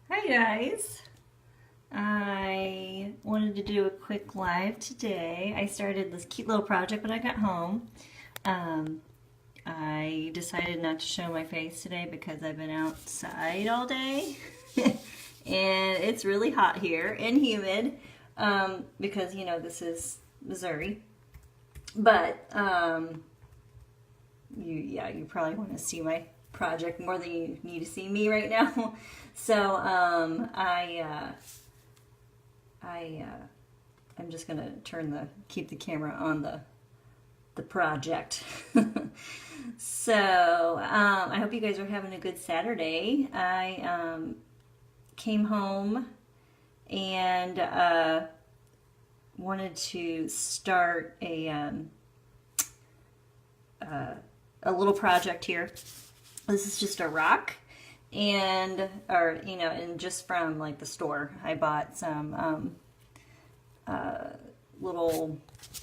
Hi guys! I wanted to do a quick live today. I started this cute little project when I got home. Um, I decided not to show my face today because I've been outside all day and it's really hot here and humid because this is Missouri. But you probably want to see my project more than you need to see me right now. So I'm just gonna keep the camera on the project. So I hope you guys are having a good Saturday. I came home and wanted to start a little project here. This is just a rock, and just from like the store, I bought some little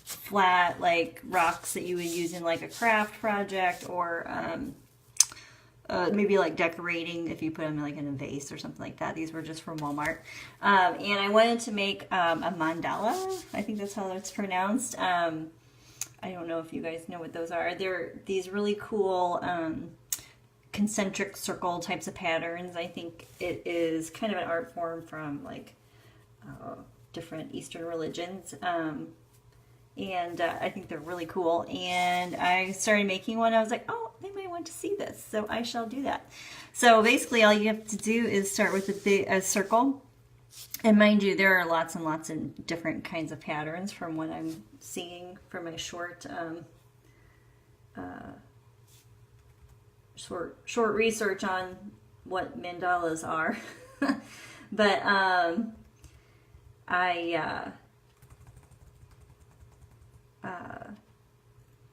flat like rocks that you would use in like a craft project or maybe like decorating if you put them like in a vase or something like that. These were just from Walmart, and I wanted to make a mandala. I think that's how it's pronounced. I don't know if you guys know what those are. They're these really cool concentric circle types of patterns. I think it is kind of an art form from like different Eastern religions. And I think they're really cool. And I started making one. I was like, oh, they might want to see this. So I shall do that. So basically all you have to do is start with a circle. And mind you, there are lots and lots of different kinds of patterns from what I'm seeing from my short research on what mandalas are. But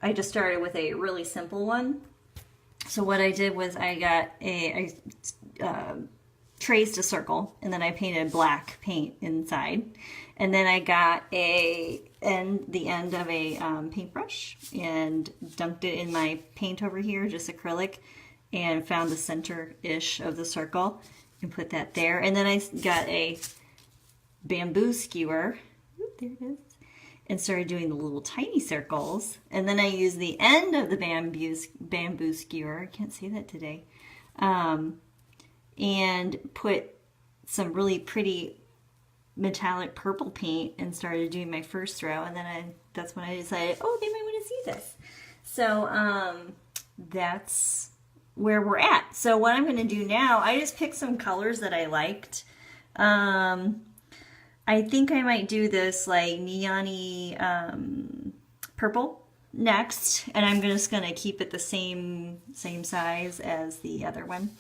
I just started with a really simple one. So what I did was I traced a circle and then I painted black paint inside, and then I got the end of a paintbrush and dunked it in my paint over here, just acrylic, and found the center-ish of the circle and put that there. And then I got a bamboo skewer. Oop, there it is. And started doing the little tiny circles. And then I used the end of the bamboo skewer, I can't say that today, and put some really pretty metallic purple paint and started doing my first row. And then that's when I decided, oh, they might want to see this. So that's where we're at. So what I'm going to do now, I just picked some colors that I liked. I think I might do this like neon-y purple next, and I'm just gonna keep it the same size as the other one.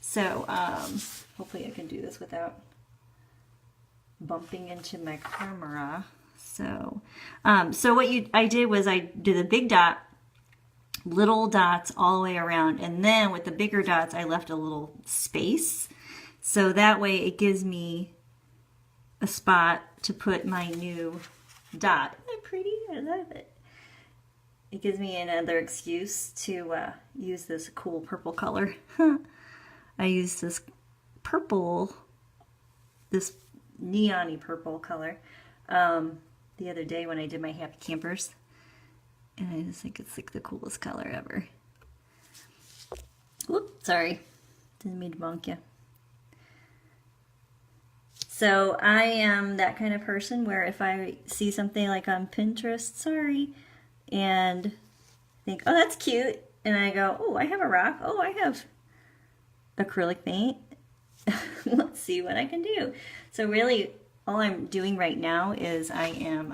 So hopefully I can do this without bumping into my camera. So what I did was I did a big dot, little dots all the way around, and then with the bigger dots I left a little space, so that way it gives me a spot to put my new dot. Isn't that pretty? I love it. It gives me another excuse to use this cool purple color. I used this purple, this neon-y purple color the other day when I did my Happy Campers. And I just think it's like the coolest color ever. Whoop, sorry. Didn't mean to bonk you. So I am that kind of person where if I see something like on Pinterest, and think, oh, that's cute, and I go, oh, I have a rock, oh, I have acrylic paint, let's see what I can do. So really, all I'm doing right now is I am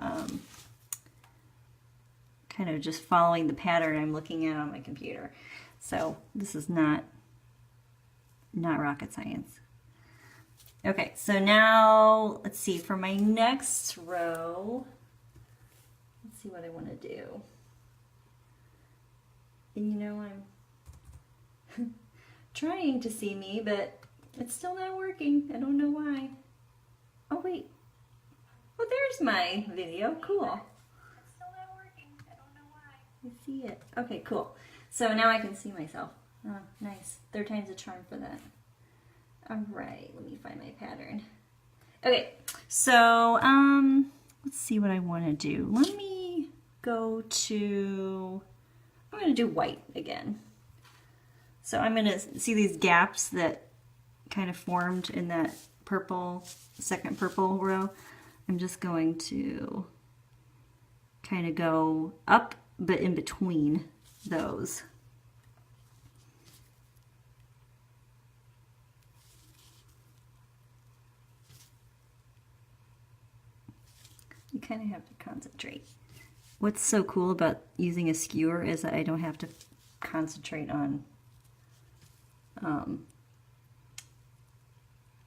kind of just following the pattern I'm looking at on my computer. So this is not rocket science. Okay, so now let's see, for my next row, let's see what I want to do. And I'm trying to see me, but it's still not working. I don't know why. Oh, wait. Well, there's my video. Cool. It's still not working. I don't know why. I see it. Okay, cool. So now I can see myself. Oh, nice. Third time's a charm for that. All right, let me find my pattern. Okay, so let's see what I want to do. Let me go to, I'm going to do white again. So I'm going to see these gaps that kind of formed in that purple, second purple row. I'm just going to kind of go up, but in between those. You kind of have to concentrate. What's so cool about using a skewer is that I don't have to concentrate on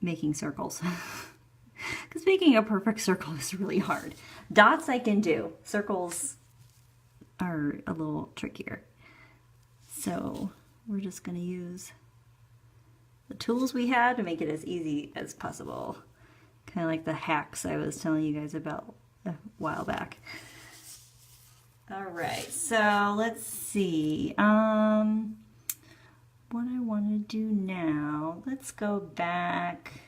making circles. Because making a perfect circle is really hard. Dots I can do. Circles are a little trickier. So we're just going to use the tools we had to make it as easy as possible. Kind of like the hacks I was telling you guys about a while back. All right, so let's see. What I want to do now, let's go back.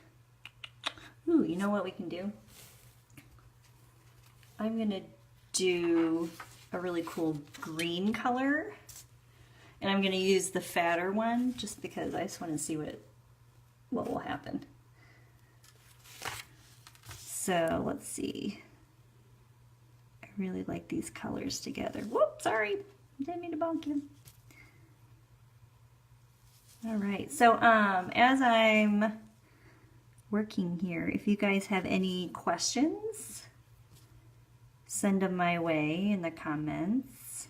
Ooh, you know what we can do? I'm going to do a really cool green color. And I'm going to use the fatter one just because I just want to see what will happen. So let's see. I really like these colors together. Whoop, sorry. Didn't mean to bonk you. All right, so as I'm working here, if you guys have any questions, send them my way in the comments.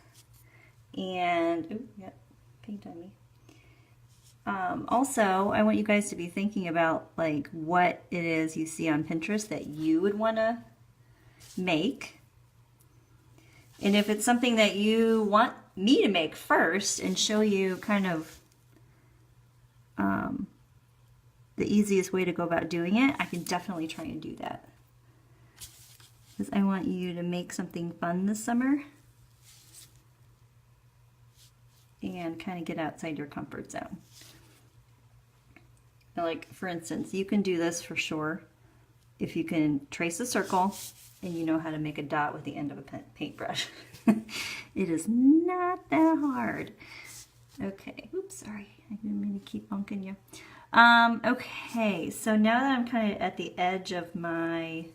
And, ooh, yep, paint on me. Also, I want you guys to be thinking about like what it is you see on Pinterest that you would want to make. And if it's something that you want me to make first and show you kind of the easiest way to go about doing it, I can definitely try and do that. Because I want you to make something fun this summer and kind of get outside your comfort zone. Now, like, for instance, you can do this for sure if you can trace a circle and you know how to make a dot with the end of a paintbrush. It is not that hard. Okay, oops, sorry. I didn't mean to keep bonking you. Okay, so now that I'm kind of at the edge of my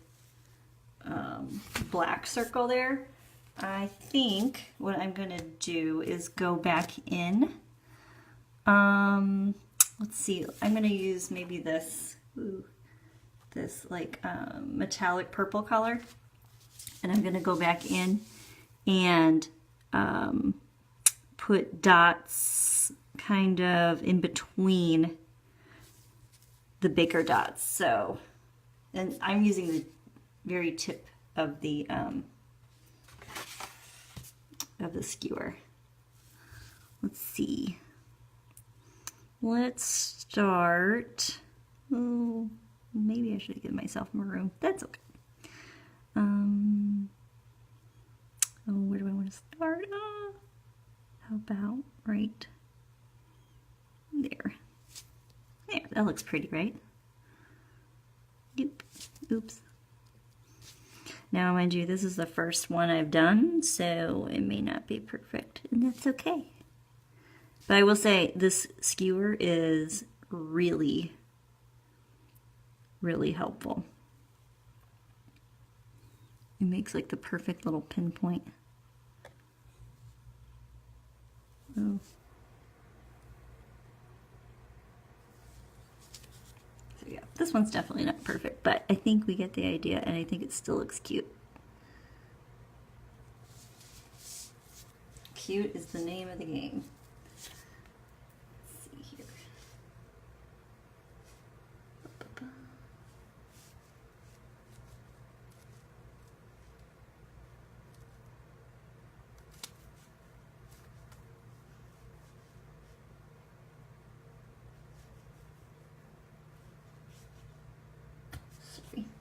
black circle there, I think what I'm going to do is go back in. Let's see, I'm going to use maybe this, this like metallic purple color. And I'm going to go back in and put dots kind of in between the bigger dots. So, and I'm using the very tip of the skewer. Let's see. Let's start. Oh, maybe I should have given myself more room. That's okay. Oh, where do I want to start? How about right there? There, that looks pretty, right? Yep. Oops. Now, mind you, this is the first one I've done, so it may not be perfect, and that's okay. But I will say, this skewer is really, really helpful. It makes like the perfect little pinpoint. Oh. So yeah, this one's definitely not perfect, but I think we get the idea, and I think it still looks cute. Cute is the name of the game. Let's see here.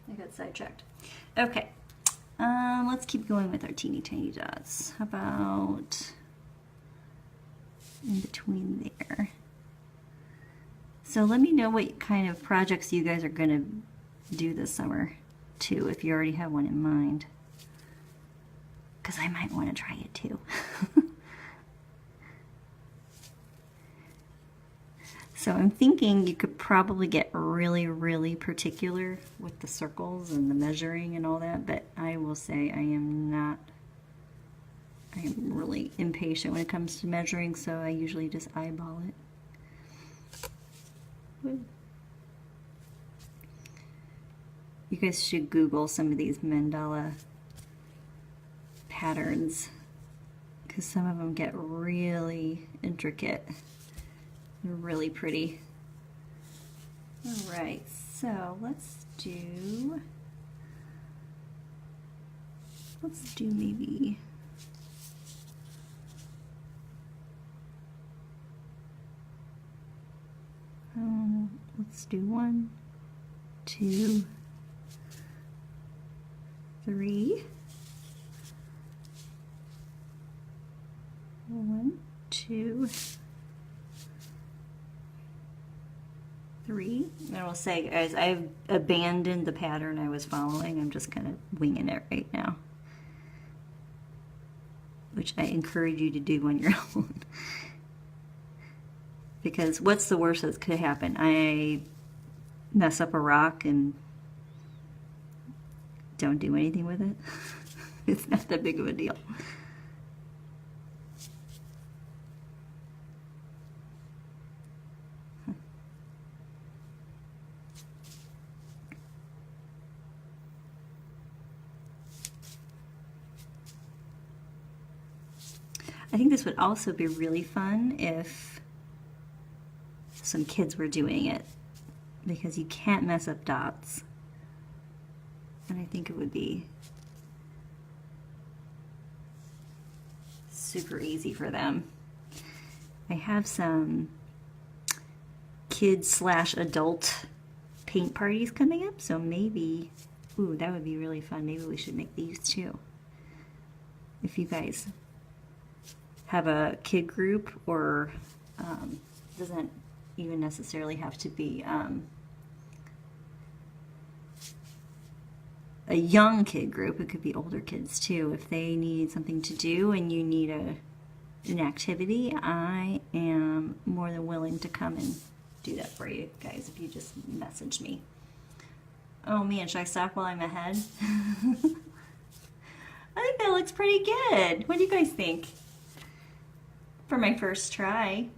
I got sidetracked. Okay, let's keep going with our teeny tiny dots. How about in between there? So let me know what kind of projects you guys are going to do this summer too, if you already have one in mind. Because I might want to try it too. So I'm thinking you could probably get really, really particular with the circles and the measuring and all that, but I will say I am really impatient when it comes to measuring, so I usually just eyeball it. You guys should Google some of these mandala patterns, because some of them get really intricate. They're really pretty. All right, so let's do maybe let's do 1, 2, 3. 1, 2, 3. And I will say, guys, I've abandoned the pattern I was following. I'm just kind of winging it right now, which I encourage you to do on your own. Because what's the worst that could happen? I mess up a rock and don't do anything with it. It's not that big of a deal. I think this would also be really fun if some kids were doing it, because you can't mess up dots. And I think it would be super easy for them. I have some kids/adult paint parties coming up, so maybe, ooh, that would be really fun. Maybe we should make these too. If you guys have a kid group, or doesn't even necessarily have to be a young kid group, it could be older kids too. If they need something to do and you need an activity, I am more than willing to come and do that for you guys if you just message me. Oh man, should I stop while I'm ahead? I think that looks pretty good. What do you guys think? For my first try.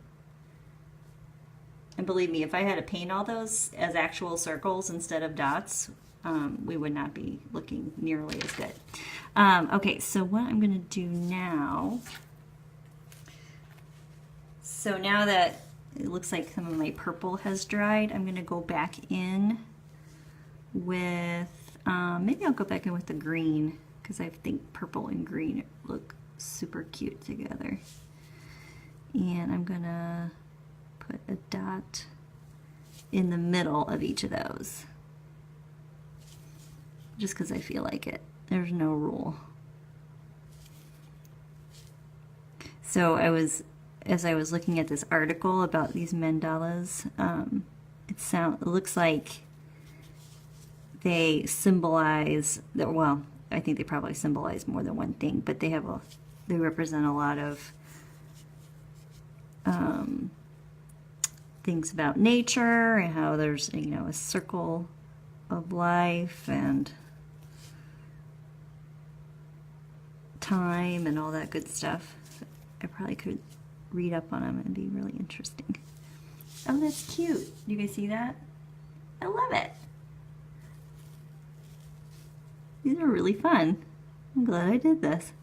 And believe me, if I had to paint all those as actual circles instead of dots, we would not be looking nearly as good. Okay, so what I'm going to do now, so now that it looks like some of my purple has dried, I'm going to go back in with, maybe I'll go back in with the green, because I think purple and green look super cute together. And I'm going to put a dot in the middle of each of those, just because I feel like it. There's no rule. So as I was looking at this article about these mandalas, it looks like they symbolize that. Well, I think they probably symbolize more than one thing, but they represent a lot of things about nature, and how there's, you know, a circle of life and time and all that good stuff. I probably could read up on them and be really interesting. Oh, that's cute. You guys see that? I love it. These are really fun. I'm glad I did this.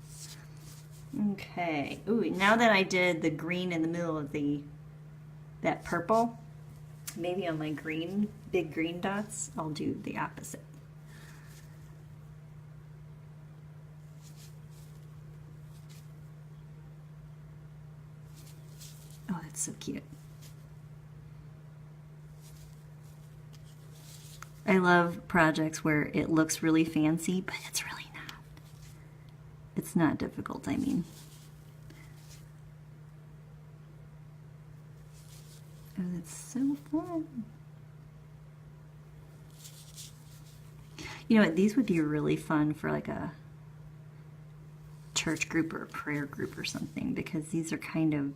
Okay. Ooh, now that I did the green in the middle of that purple, maybe on my big green dots, I'll do the opposite. Oh, that's so cute. I love projects where it looks really fancy, but it's really not. It's not difficult, I mean. Oh, that's so fun. You know what? These would be really fun for like a church group or a prayer group or something, because these are kind of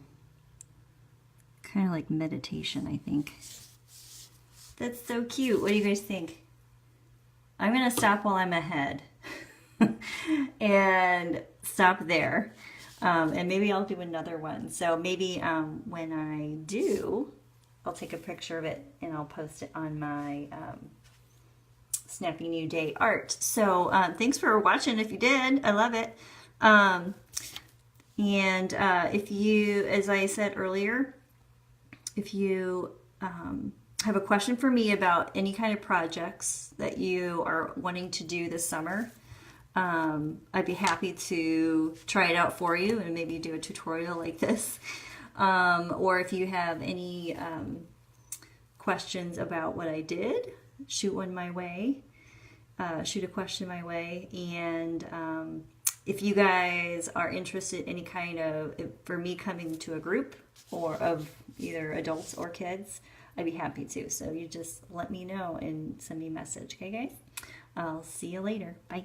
like meditation, I think. That's so cute. What do you guys think? I'm going to stop while I'm ahead and stop there. And maybe I'll do another one. So maybe when I do, I'll take a picture of it and I'll post it on my Snappy New Day art. So thanks for watching if you did. I love it. If you, as I said earlier, if you have a question for me about any kind of projects that you are wanting to do this summer, I'd be happy to try it out for you and maybe do a tutorial like this. Or if you have any questions about what I did, shoot one my way. Shoot a question my way. And if you guys are interested in any kind of, for me coming to a group or of either adults or kids, I'd be happy to. So you just let me know and send me a message. Okay, guys? I'll see you later. Bye.